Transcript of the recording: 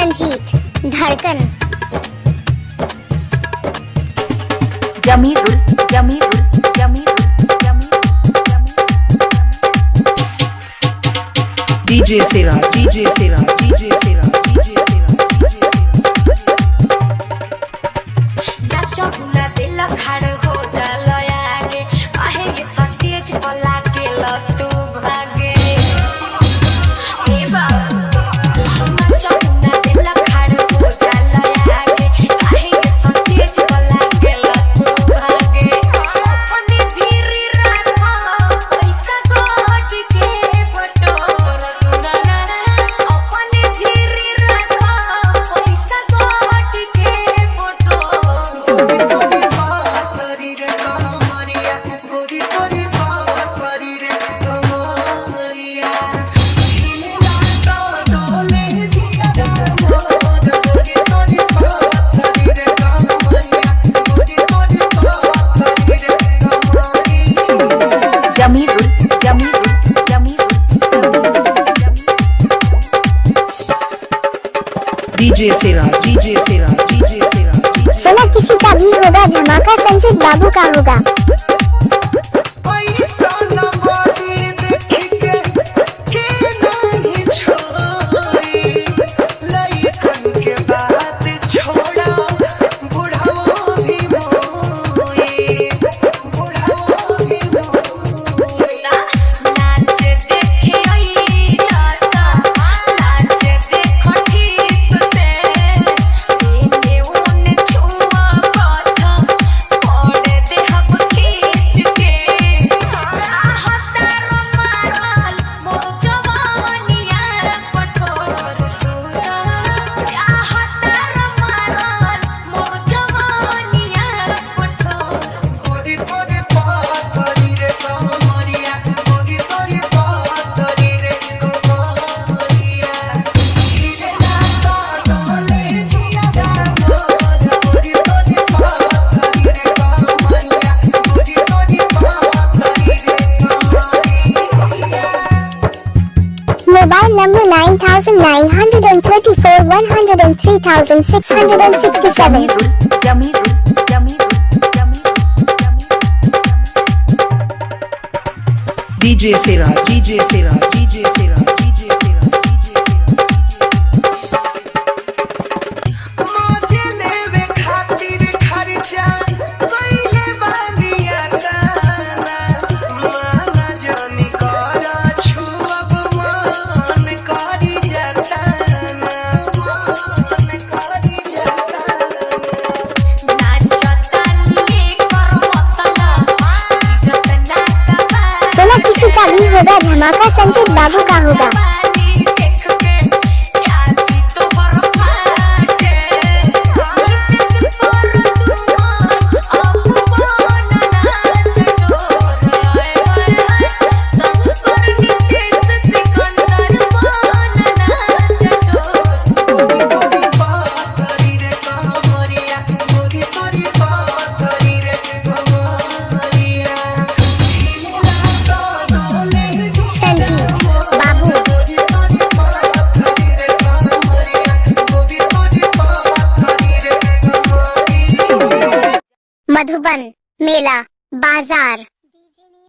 संजीत धड़कन जमीरुल जमीरुल जमीरुल डीजे सेरा डीजे सेरा डीजे सेरा डीजे सेरा नाचो हुला दिल खाड़ हो जाला आगे काहे ये स्टेज पर लागे ल तू भागे ए बाबू नाचो हुला दिल खाड़ हो जाला आगे काहे ये स्टेज पर लागे ल तू भागे अपनी धीरे राखो पैसा गोट के बटोर सुना ना अपनी धीरे राखो पैसा गोट के बटोर जमीरुल जमीरुल जमीरुल डीजे सेरा डीजे सेरा डीजे सेरा सुना किसी का भी होगा धमाका संजीत बाबू का होगा। Mobile number 9934 103,667. जमीरुल जमीरुल डीजे सेरा डीजे सेरा डीजे सेरा डीजे सेरा डीजे मुझे लेवे खातिर खर्चा कइले बानिया ताना माना जानी करा छुअब मन करी जाता ना मन करी जाता सुना किसी का भी होगा धमाका संजीत बाबू का होगा। संजीत बाबू मधुबन मेला बाजार